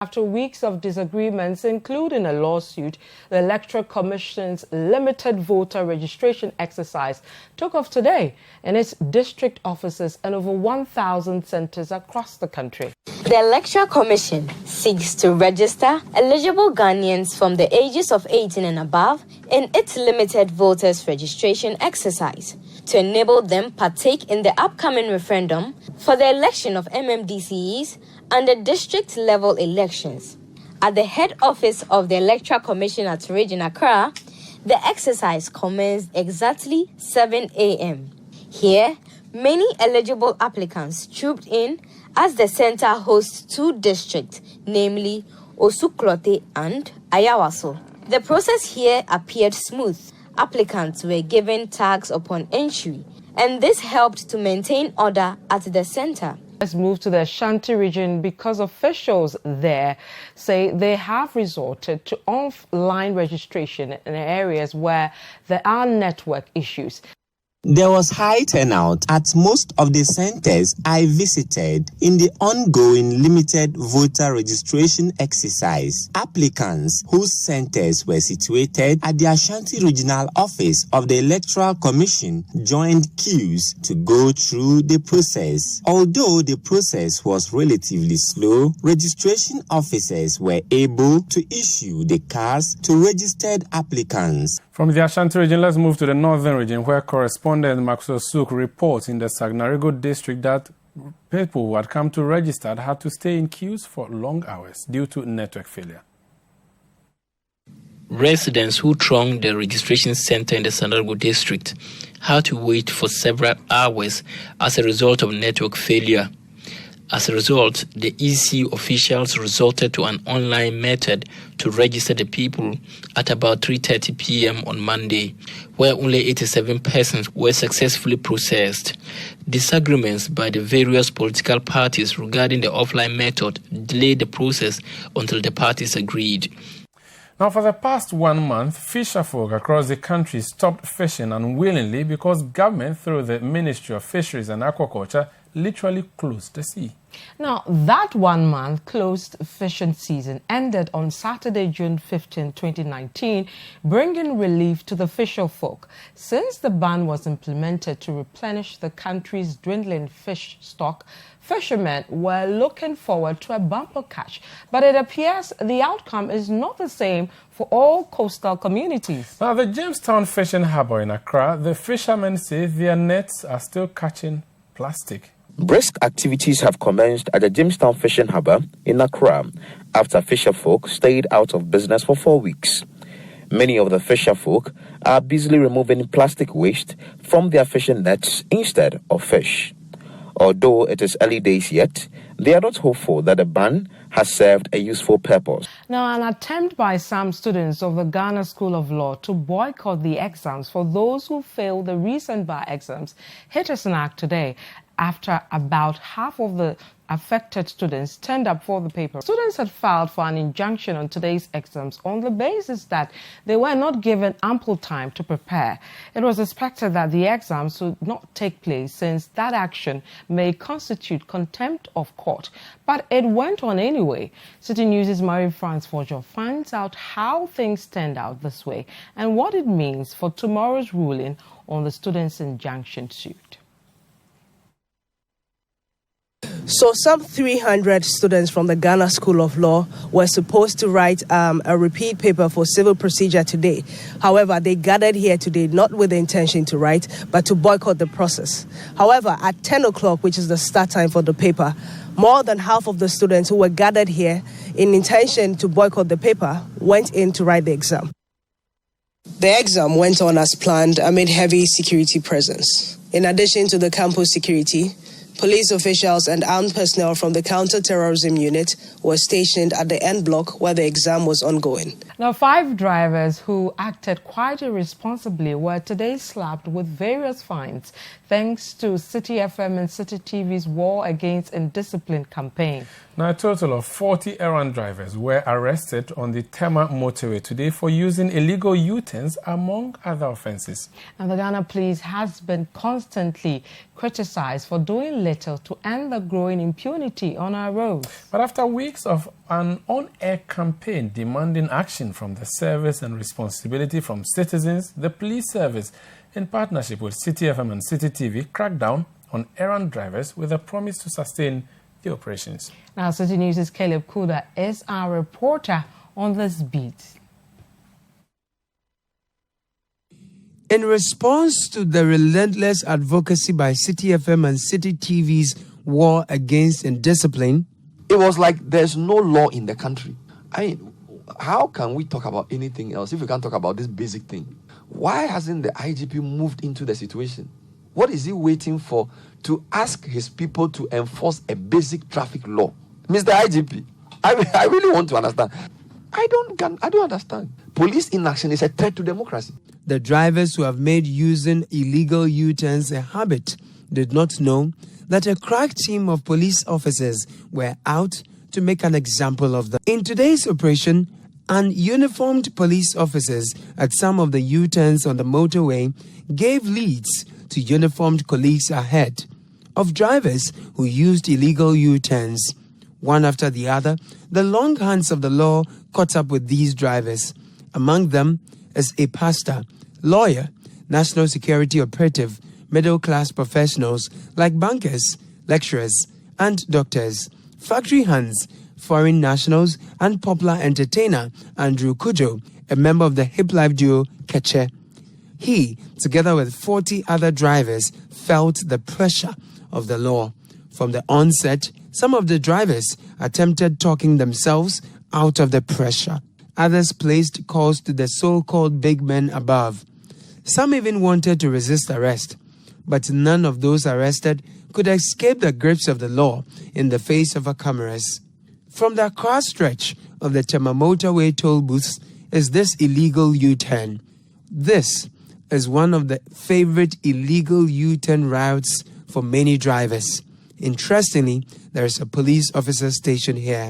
After weeks of disagreements, including a lawsuit, the Electoral Commission's limited voter registration exercise took off today in its district offices and over 1,000 centers across the country. The Electoral Commission seeks to register eligible Ghanaians from the ages of 18 and above in its limited voters registration exercise to enable them partake in the upcoming referendum for the election of MMDCEs and the district-level elections. At the head office of the Electoral Commission at Region Accra, the exercise commenced exactly 7 a.m. Here, many eligible applicants trooped in as the center hosts two districts, namely Osuklote and Ayawaso. The process here appeared smooth. Applicants were given tags upon entry, and this helped to maintain order at the center. Let's move to the Ashanti region because officials there say they have resorted to offline registration in areas where there are network issues. There was high turnout at most of the centers I visited in the ongoing limited voter registration exercise. Applicants whose centers were situated at the Ashanti Regional Office of the Electoral Commission joined queues to go through the process. Although the process was relatively slow, registration officers were able to issue the cards to registered applicants. From the Ashanti region, let's move to the northern region, where correspondent Maxwell Sook reports in the Sagnarigo district that people who had come to register had to stay in queues for long hours due to network failure. Residents who thronged the registration center in the Sagnarigo district had to wait for several hours as a result of network failure. As a result, the EC officials resorted to an online method to register the people at about 3:30 p.m. on Monday, where only 87 persons were successfully processed. Disagreements by the various political parties regarding the offline method delayed the process until the parties agreed. Now, for the past 1 month, fisherfolk across the country stopped fishing unwillingly because government, through the Ministry of Fisheries and Aquaculture, literally closed the sea. Now, that 1 month closed fishing season ended on Saturday, June 15, 2019, bringing relief to the fisherfolk. Since the ban was implemented to replenish the country's dwindling fish stock, fishermen were looking forward to a bumper catch. But it appears the outcome is not the same for all coastal communities. Now, the Jamestown fishing harbour in Accra, the fishermen say their nets are still catching plastic. Brisk activities have commenced at the Jamestown Fishing Harbour in Accra after fisherfolk stayed out of business for 4 weeks. Many of the fisherfolk are busily removing plastic waste from their fishing nets instead of fish. Although it is early days yet, they are not hopeful that the ban has served a useful purpose. Now, an attempt by some students of the Ghana School of Law to boycott the exams for those who failed the recent bar exams hit a snag today after about half of the affected students turned up for the paper. Students had filed for an injunction on today's exams on the basis that they were not given ample time to prepare. It was expected that the exams would not take place since that action may constitute contempt of court. But it went on anyway. Citi News' Marie-France Forger finds out how things turned out this way and what it means for tomorrow's ruling on the students' injunction suit. So some 300 students from the Ghana School of Law were supposed to write a repeat paper for civil procedure today. However, they gathered here today not with the intention to write, but to boycott the process. However, at 10 o'clock, which is the start time for the paper, more than half of the students who were gathered here in intention to boycott the paper went in to write the exam. The exam went on as planned amid heavy security presence. In addition to the campus security, police officials and armed personnel from the counter-terrorism unit were stationed at the end block where the exam was ongoing. Now, 5 drivers who acted quite irresponsibly were today slapped with various fines thanks to Citi FM and Citi TV's War Against Indiscipline campaign. Now, a total of 40 errand drivers were arrested on the Tema motorway today for using illegal U-turns, among other offences. And the Ghana police has been constantly criticized for doing little to end the growing impunity on our roads. But after weeks of an on-air campaign demanding action from the service and responsibility from citizens, the police service, in partnership with Citi FM and Citi TV, cracked down on errand drivers with a promise to sustain the operations. Now, Citi News' Caleb Kuda is our reporter on this beat. In response to the relentless advocacy by Citi FM and Citi TV's war against indiscipline, it was like there's no law in the country. I mean, how can we talk about anything else if we can't talk about this basic thing? Why hasn't the IGP moved into the situation? What is he waiting for to ask his people to enforce a basic traffic law? Mr. IGP, I really want to understand. I don't understand. Police inaction is a threat to democracy. The drivers who have made using illegal U-turns a habit did not know that a crack team of police officers were out to make an example of them. In today's operation, uniformed police officers at some of the U-turns on the motorway gave leads to uniformed colleagues ahead of drivers who used illegal U-turns. One after the other, the long hands of the law caught up with these drivers. Among them is a pastor, lawyer, national security operative, middle-class professionals like bankers, lecturers, and doctors, factory hands, foreign nationals, and popular entertainer Andrew Kujo, a member of the hip life duo Keche. He, together with 40 other drivers, felt the pressure of the law. From the onset, some of the drivers attempted talking themselves out of the pressure. Others placed calls to the so-called big men above. Some even wanted to resist arrest, but none of those arrested could escape the grips of the law in the face of our cameras. From the cross stretch of the Tema motorway toll booths is this illegal U-turn. This is one of the favorite illegal U-turn routes for many drivers. Interestingly, there is a police officer stationed here.